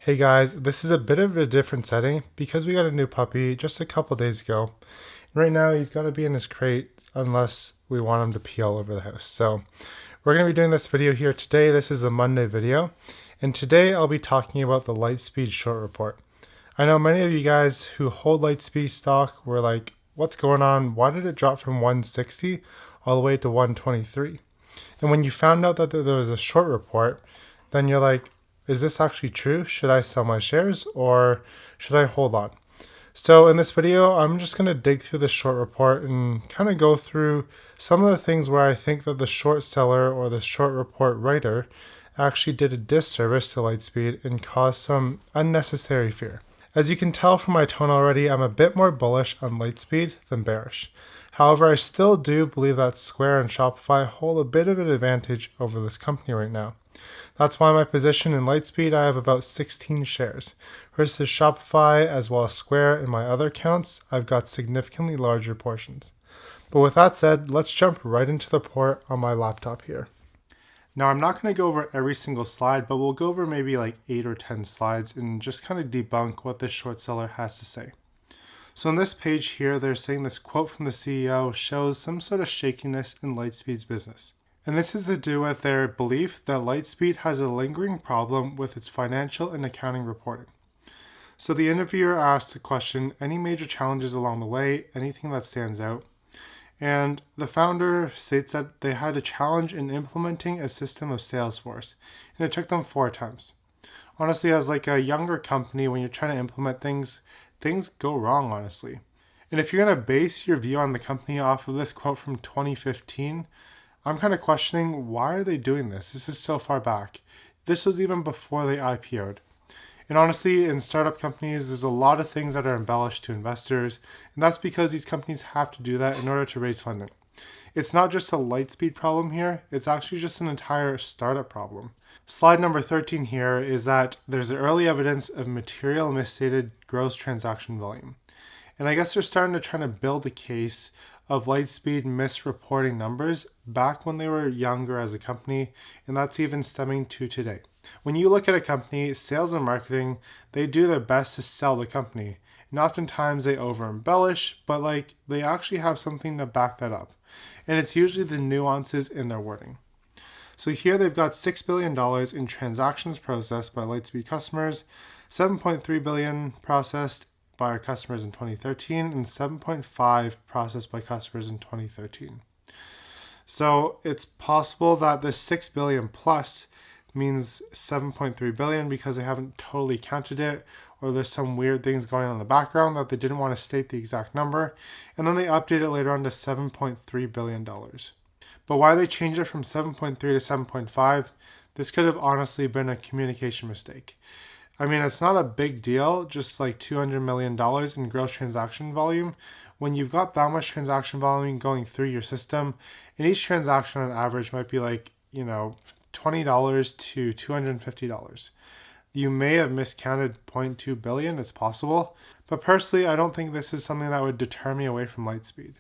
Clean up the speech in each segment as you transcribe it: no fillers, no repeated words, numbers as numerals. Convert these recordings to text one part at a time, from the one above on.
Hey guys, this is a bit of a different setting because we got a new puppy just a couple days ago. Right now he's got to be in his crate unless we want him to pee all over the house. So we're going to be doing this video here today. This is a Monday video. And today I'll be talking about the Lightspeed short report. I know many of you guys who hold Lightspeed stock were like, what's going on? Why did it drop from 160 all the way to 123? And when you found out that there was a short report, then you're like, is this actually true? Should I sell my shares or should I hold on? So in this video, I'm just going to dig through the short report and kind of go through some of the things where I think that the short seller or the short report writer actually did a disservice to Lightspeed and caused some unnecessary fear. As you can tell from my tone already, I'm a bit more bullish on Lightspeed than bearish. However, I still do believe that Square and Shopify hold a bit of an advantage over this company right now. That's why my position in Lightspeed, I have about 16 shares. Versus Shopify as well as Square and my other accounts, I've got significantly larger portions. But with that said, let's jump right into the report on my laptop here. Now, I'm not going to go over every single slide, but we'll go over maybe like 8 or 10 slides and just kind of debunk what this short seller has to say. So on this page here, they're saying this quote from the CEO shows some sort of shakiness in Lightspeed's business. And this is to do with their belief that Lightspeed has a lingering problem with its financial and accounting reporting. So the interviewer asked the question, any major challenges along the way, anything that stands out? And the founder states that they had a challenge in implementing a system of Salesforce, and it took them 4 attempts. Honestly, as like a younger company, when you're trying to implement things go wrong, honestly. And if you're going to base your view on the company off of this quote from 2015, I'm kind of questioning, why are they doing this? This is so far back. This was even before they IPO'd. And honestly, in startup companies, there's a lot of things that are embellished to investors, and that's because these companies have to do that in order to raise funding. It's not just a Lightspeed problem here, it's actually just an entire startup problem. Slide number 13 here is that there's early evidence of material misstated gross transaction volume. And I guess they're starting to try to build a case of Lightspeed misreporting numbers back when they were younger as a company, and that's even stemming to today. When you look at a company, sales and marketing, they do their best to sell the company. And oftentimes they over embellish, but like they actually have something to back that up. And it's usually the nuances in their wording. So here they've got $6 billion in transactions processed by Lightspeed customers, $7.3 billion processed by our customers in 2013, and 7.5 processed by customers in 2013. So it's possible that this 6 billion plus means 7.3 billion because they haven't totally counted it, or there's some weird things going on in the background that they didn't want to state the exact number, and then they update it later on to $7.3 billion. But why they changed it from 7.3 to 7.5, this could have honestly been a communication mistake. I mean, it's not a big deal, just like $200 million in gross transaction volume. When you've got that much transaction volume going through your system, and each transaction on average might be like, $20 to $250. You may have miscounted 0.2 billion, it's possible. But personally, I don't think this is something that would deter me away from Lightspeed.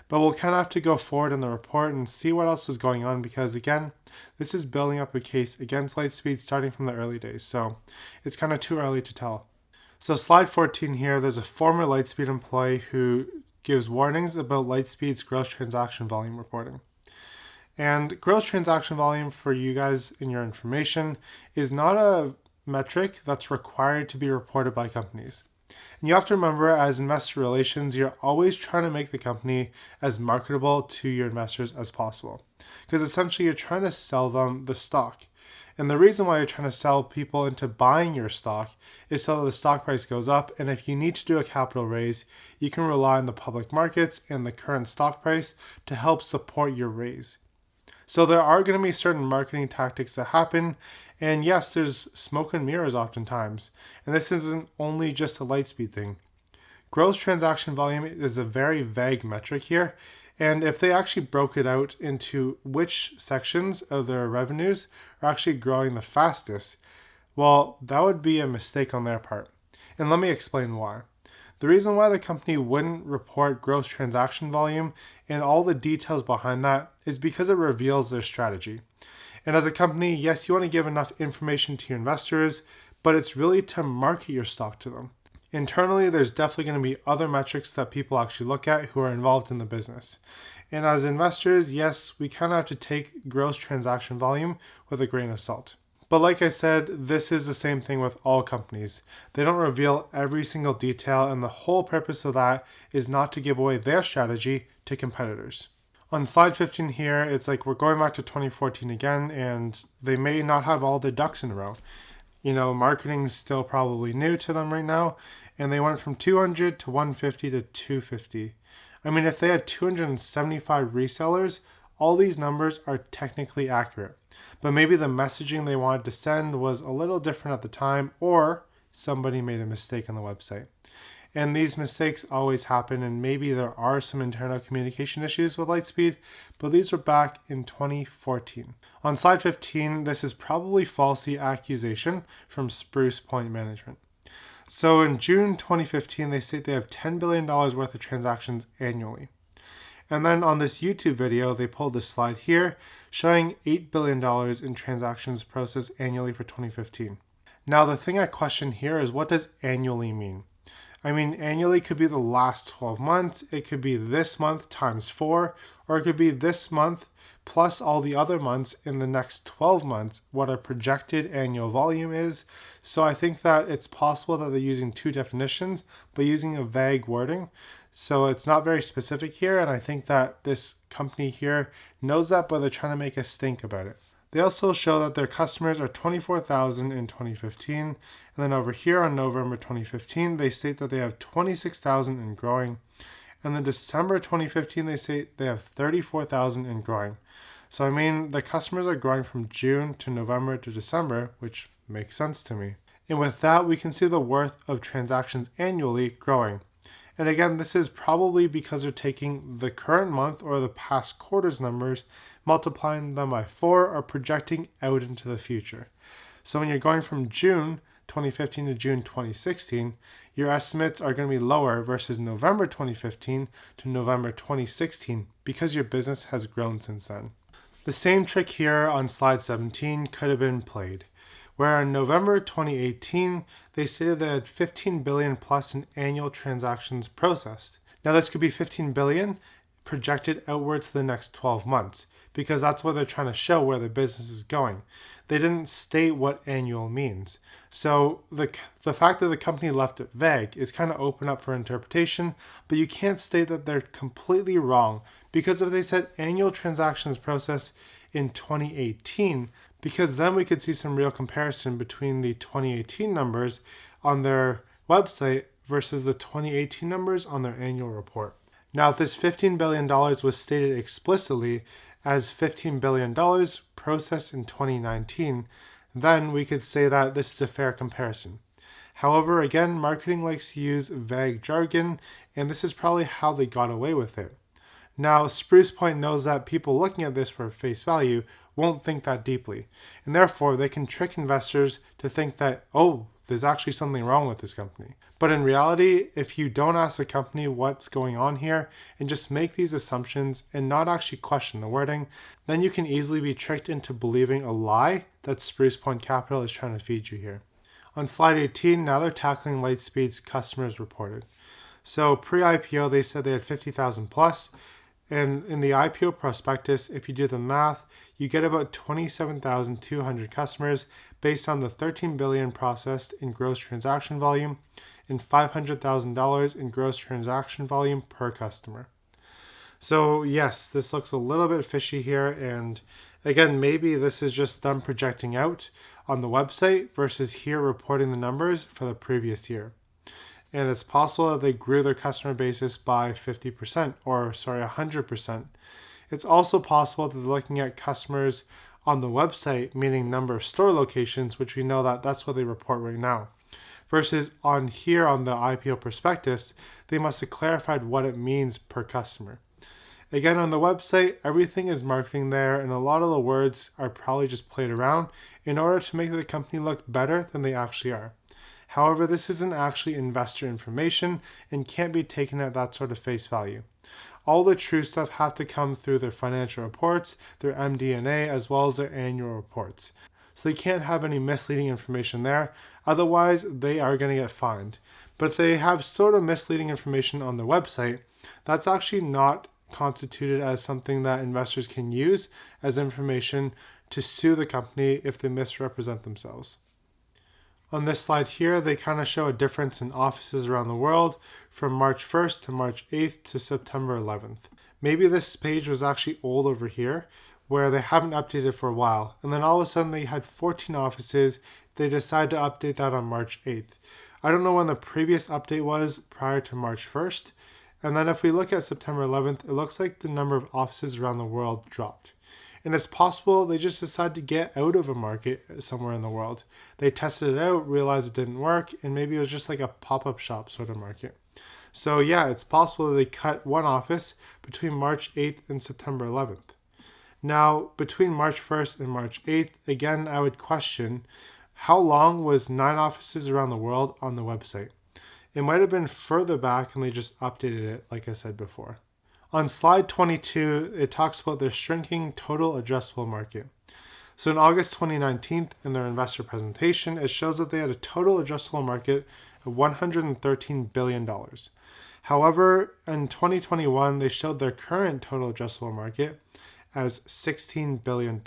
But we'll kind of have to go forward in the report and see what else is going on because, again, this is building up a case against Lightspeed starting from the early days, so it's kind of too early to tell. So slide 14 here, there's a former Lightspeed employee who gives warnings about Lightspeed's gross transaction volume reporting. And gross transaction volume, for you guys in your information, is not a metric that's required to be reported by companies. And you have to remember, as investor relations, you're always trying to make the company as marketable to your investors as possible. Because essentially you're trying to sell them the stock. And the reason why you're trying to sell people into buying your stock is so that the stock price goes up. And if you need to do a capital raise, you can rely on the public markets and the current stock price to help support your raise. So there are going to be certain marketing tactics that happen. And yes, there's smoke and mirrors oftentimes. And this isn't only just a Lightspeed thing. Gross transaction volume is a very vague metric here. And if they actually broke it out into which sections of their revenues are actually growing the fastest, well, that would be a mistake on their part. And let me explain why. The reason why the company wouldn't report gross transaction volume and all the details behind that is because it reveals their strategy. And as a company, yes, you want to give enough information to your investors, but it's really to market your stock to them. Internally, there's definitely going to be other metrics that people actually look at who are involved in the business. And as investors, yes, we kind of have to take gross transaction volume with a grain of salt. But like I said, this is the same thing with all companies. They don't reveal every single detail, and the whole purpose of that is not to give away their strategy to competitors. On slide 15 here, it's like we're going back to 2014 again, and they may not have all their ducks in a row. Marketing's still probably new to them right now, and they went from 200 to 150 to 250. I mean, if they had 275 resellers, all these numbers are technically accurate. But maybe the messaging they wanted to send was a little different at the time, or somebody made a mistake on the website. And these mistakes always happen, and maybe there are some internal communication issues with Lightspeed, but these were back in 2014. On slide 15, this is probably falsy accusation from Spruce Point Management. So in June 2015, they state they have $10 billion worth of transactions annually. And then on this YouTube video, they pulled this slide here showing $8 billion in transactions processed annually for 2015. Now, the thing I question here is, what does annually mean? I mean, annually could be the last 12 months, it could be this month times 4, or it could be this month plus all the other months in the next 12 months, what a projected annual volume is. So I think that it's possible that they're using two definitions, but using a vague wording. So it's not very specific here, and I think that this company here knows that, but they're trying to make us think about it. They also show that their customers are 24,000 in 2015, and then over here on November 2015, they state that they have 26,000 and growing, and then December 2015, they say they have 34,000 and growing. So I mean, the customers are growing from June to November to December, which makes sense to me. And with that, we can see the worth of transactions annually growing. And again, this is probably because they're taking the current month or the past quarter's numbers, multiplying them by 4, or projecting out into the future. So when you're going from June 2015 to June 2016, your estimates are going to be lower versus November 2015 to November 2016 because your business has grown since then. The same trick here on slide 17 could have been played, where in November 2018, they stated they had 15 billion plus in annual transactions processed. Now this could be 15 billion projected outwards to the next 12 months, because that's what they're trying to show where the business is going. They didn't state what annual means. So the fact that the company left it vague is kind of open up for interpretation, but you can't state that they're completely wrong, because if they said annual transactions processed in 2018, because then we could see some real comparison between the 2018 numbers on their website versus the 2018 numbers on their annual report. Now, if this $15 billion was stated explicitly as $15 billion processed in 2019, then we could say that this is a fair comparison. However, again, marketing likes to use vague jargon, and this is probably how they got away with it. Now, Spruce Point knows that people looking at this for face value won't think that deeply, and therefore they can trick investors to think that, oh, there's actually something wrong with this company. But in reality, if you don't ask the company what's going on here and just make these assumptions and not actually question the wording, then you can easily be tricked into believing a lie that Spruce Point Capital is trying to feed you here. On slide 18, now they're tackling Lightspeed's customers reported. So pre-IPO, they said they had 50,000 plus. And in the IPO prospectus, if you do the math, you get about 27,200 customers based on the $13 billion processed in gross transaction volume and $500,000 in gross transaction volume per customer. So yes, this looks a little bit fishy here, and again, maybe this is just them projecting out on the website versus here reporting the numbers for the previous year. And it's possible that they grew their customer basis by 50%, 100%. It's also possible that they're looking at customers on the website, meaning number of store locations, which we know that that's what they report right now. Versus on here on the IPO prospectus, they must have clarified what it means per customer. Again, on the website, everything is marketing there, and a lot of the words are probably just played around in order to make the company look better than they actually are. However, this isn't actually investor information and can't be taken at that sort of face value. All the true stuff have to come through their financial reports, their MD&A, as well as their annual reports. So they can't have any misleading information there. Otherwise, they are going to get fined. But if they have sort of misleading information on their website, that's actually not constituted as something that investors can use as information to sue the company if they misrepresent themselves. On this slide here, they kind of show a difference in offices around the world from March 1st to March 8th to September 11th. Maybe this page was actually old over here where they haven't updated for a while. And then all of a sudden they had 14 offices. They decided to update that on March 8th. I don't know when the previous update was prior to March 1st. And then if we look at September 11th, it looks like the number of offices around the world dropped. And it's possible they just decided to get out of a market somewhere in the world. They tested it out, realized it didn't work, and maybe it was just like a pop-up shop sort of market. So yeah, it's possible that they cut one office between March 8th and September 11th. Now, between March 1st and March 8th, again, I would question how long was 9 offices around the world on the website? It might have been further back and they just updated it, like I said before. On slide 22, it talks about their shrinking total addressable market. So in August 2019, in their investor presentation, it shows that they had a total addressable market of $113 billion. However, in 2021, they showed their current total addressable market as $16 billion.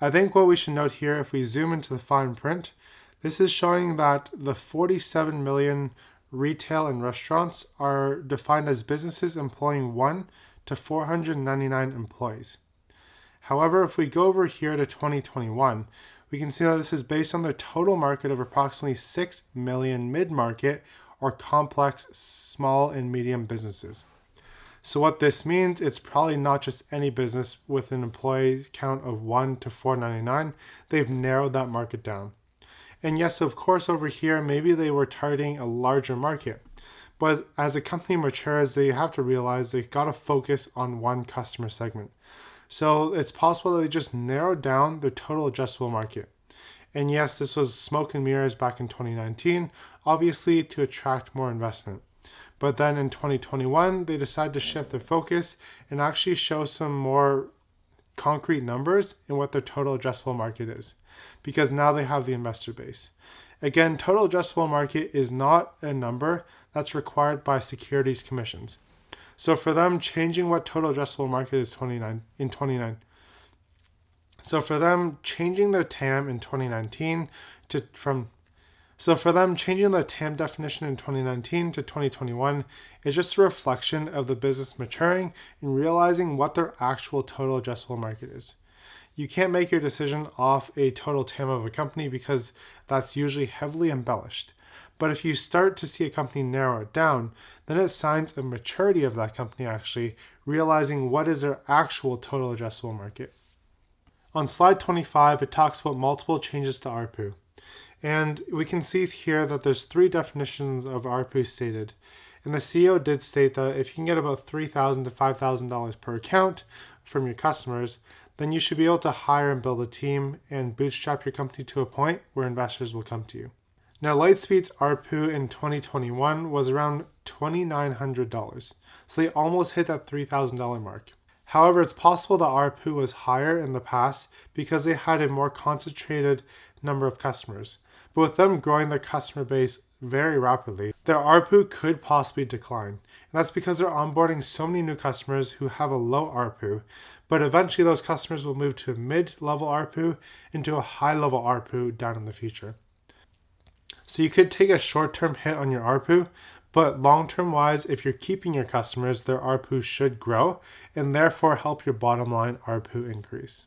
I think what we should note here, if we zoom into the fine print, this is showing that the 47 million retail and restaurants are defined as businesses employing 1 to 499 employees. However, if we go over here to 2021, we can see that this is based on the total market of approximately 6 million mid-market or complex small and medium businesses. So what this means, it's probably not just any business with an employee count of 1 to 499. They've narrowed that market down. And yes, of course, over here, maybe they were targeting a larger market. But as a company matures, they have to realize they've got to focus on one customer segment. So it's possible that they just narrowed down their total addressable market. And yes, this was smoke and mirrors back in 2019, obviously to attract more investment. But then in 2021, they decided to shift their focus and actually show some more concrete numbers in what their total addressable market is, because now they have the investor base. Again, total addressable market is not a number that's required by securities commissions. So for them, changing what total addressable market is So for them, changing their TAM in 2019 So for them, changing the TAM definition in 2019 to 2021 is just a reflection of the business maturing and realizing what their actual total addressable market is. You can't make your decision off a total TAM of a company because that's usually heavily embellished. But if you start to see a company narrow it down, then it signs a maturity of that company actually realizing what is their actual total addressable market. On slide 25, it talks about multiple changes to ARPU. And we can see here that there's 3 definitions of ARPU stated. And the CEO did state that if you can get about $3,000 to $5,000 per account from your customers, then you should be able to hire and build a team and bootstrap your company to a point where investors will come to you. Now, Lightspeed's ARPU in 2021 was around $2,900. So they almost hit that $3,000 mark. However, it's possible the ARPU was higher in the past because they had a more concentrated number of customers. But with them growing their customer base very rapidly, their ARPU could possibly decline. And that's because they're onboarding so many new customers who have a low ARPU, but eventually those customers will move to a mid-level ARPU into a high-level ARPU down in the future. So you could take a short-term hit on your ARPU, but long-term wise, if you're keeping your customers, their ARPU should grow and therefore help your bottom line ARPU increase.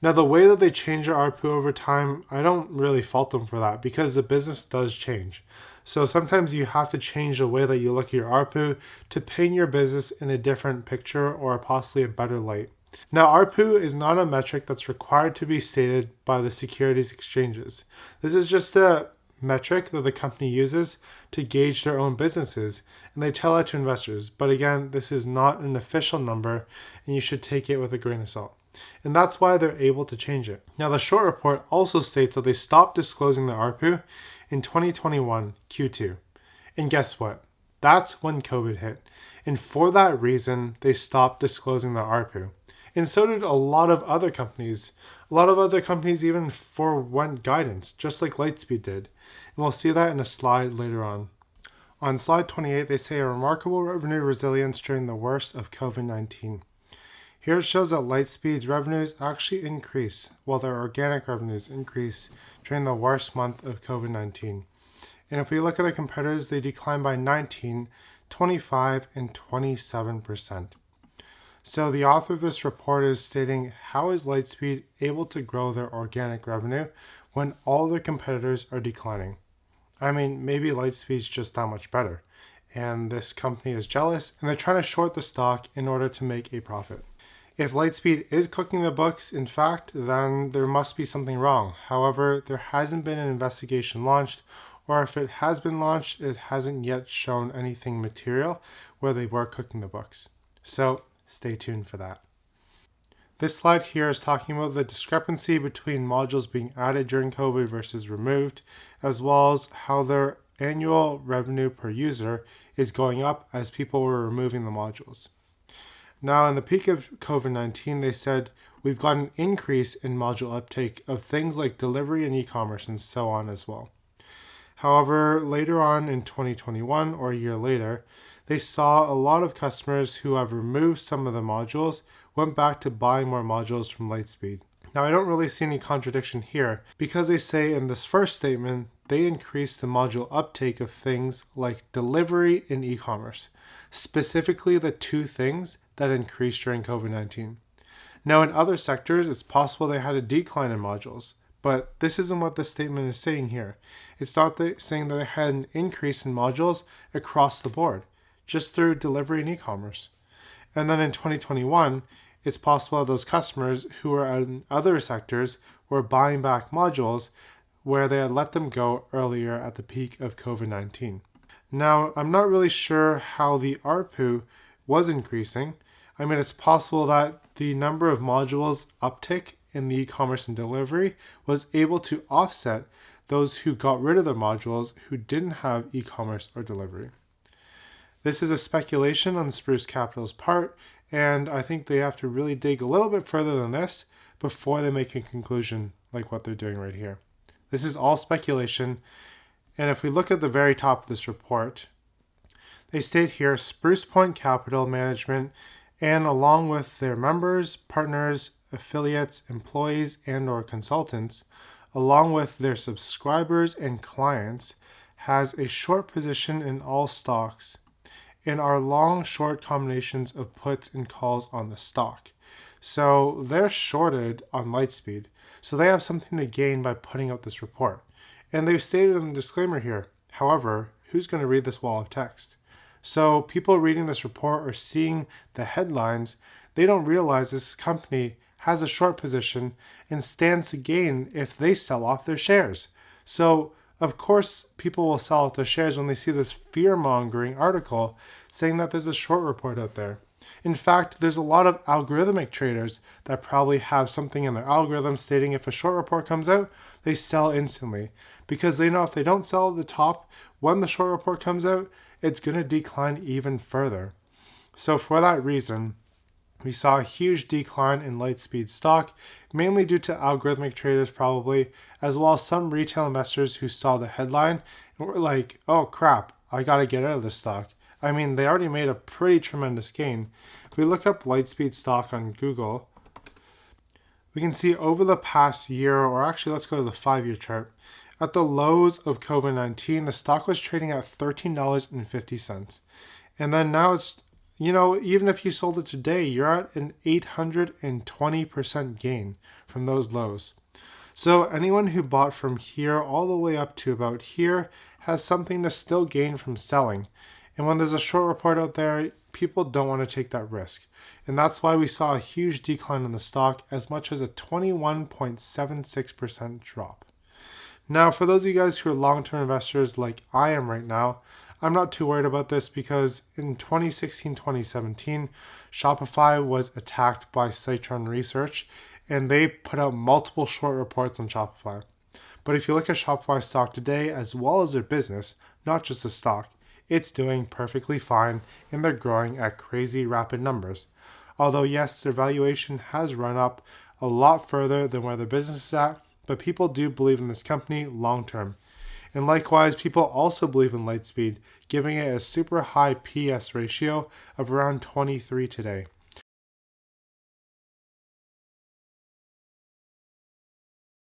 Now, the way that they change your ARPU over time, I don't really fault them for that because the business does change. So sometimes you have to change the way that you look at your ARPU to paint your business in a different picture or possibly a better light. Now, ARPU is not a metric that's required to be stated by the securities exchanges. This is just a metric that the company uses to gauge their own businesses, and they tell it to investors. But again, this is not an official number, and you should take it with a grain of salt. And that's why they're able to change it. Now, the short report also states that they stopped disclosing the ARPU in 2021 Q2. And guess what? That's when COVID hit. And for that reason, they stopped disclosing the ARPU. And so did a lot of other companies. A lot of other companies even forewent guidance, just like Lightspeed did. And we'll see that in a slide later on. On slide 28, they say a remarkable revenue resilience during the worst of COVID-19. Here it shows that Lightspeed's revenues actually increase, while their organic revenues increase during the worst month of COVID-19. And if we look at the competitors, they declined by 19, 25, and 27%. So the author of this report is stating, how is Lightspeed able to grow their organic revenue when all their competitors are declining? I mean, maybe Lightspeed's just that much better, and this company is jealous, and they're trying to short the stock in order to make a profit. If Lightspeed is cooking the books, in fact, then there must be something wrong. However, there hasn't been an investigation launched, or if it has been launched, it hasn't yet shown anything material where they were cooking the books. So stay tuned for that. This slide here is talking about the discrepancy between modules being added during COVID versus removed, as well as how their annual revenue per user is going up as people were removing the modules. Now, in the peak of COVID-19, they said we've got an increase in module uptake of things like delivery and e-commerce and so on as well. However, later on in 2021 or a year later, they saw a lot of customers who have removed some of the modules went back to buying more modules from Lightspeed. Now, I don't really see any contradiction here because they say in this first statement, they increased the module uptake of things like delivery and e-commerce, specifically the two things that increased during COVID-19. Now, in other sectors, it's possible they had a decline in modules, but this isn't what this statement is saying here. It's not saying that they had an increase in modules across the board, just through delivery and e-commerce. And then in 2021, it's possible those customers who are in other sectors were buying back modules where they had let them go earlier at the peak of COVID-19. Now, I'm not really sure how the ARPU was increasing. I mean, it's possible that the number of modules uptick in the e-commerce and delivery was able to offset those who got rid of their modules who didn't have e-commerce or delivery. This is a speculation on Spruce Capital's part, and I think they have to really dig a little bit further than this before they make a conclusion like what they're doing right here. This is all speculation, and if we look at the very top of this report, they state here Spruce Point Capital Management, and along with their members, partners, affiliates, employees, and/or consultants, along with their subscribers and clients, has a short position in all stocks and are long short combinations of puts and calls on the stock. So they're shorted on Lightspeed. So they have something to gain by putting out this report. And they've stated in the disclaimer here, however, who's going to read this wall of text? So people reading this report or seeing the headlines, they don't realize this company has a short position and stands to gain if they sell off their shares. So of course, people will sell off their shares when they see this fear-mongering article saying that there's a short report out there. In fact, there's a lot of algorithmic traders that probably have something in their algorithm stating if a short report comes out, they sell instantly. Because they know if they don't sell at the top, when the short report comes out, it's going to decline even further. So for that reason, we saw a huge decline in Lightspeed stock, mainly due to algorithmic traders probably, as well as some retail investors who saw the headline and were like, oh crap, I gotta get out of this stock. I mean, they already made a pretty tremendous gain. If we look up Lightspeed stock on Google, we can see over the past year, or actually let's go to the 5-year chart, at the lows of COVID-19, the stock was trading at $13.50. And then now it's, even if you sold it today, you're at an 820% gain from those lows. So anyone who bought from here all the way up to about here has something to still gain from selling. And when there's a short report out there, people don't want to take that risk. And that's why we saw a huge decline in the stock, as much as a 21.76% drop. Now, for those of you guys who are long-term investors like I am right now, I'm not too worried about this because in 2016-2017, Shopify was attacked by Citron Research and they put out multiple short reports on Shopify. But if you look at Shopify stock today, as well as their business, not just the stock, it's doing perfectly fine and they're growing at crazy rapid numbers. Although yes, their valuation has run up a lot further than where the business is at, but people do believe in this company long term. And likewise, people also believe in Lightspeed, giving it a super high PS ratio of around 23 today.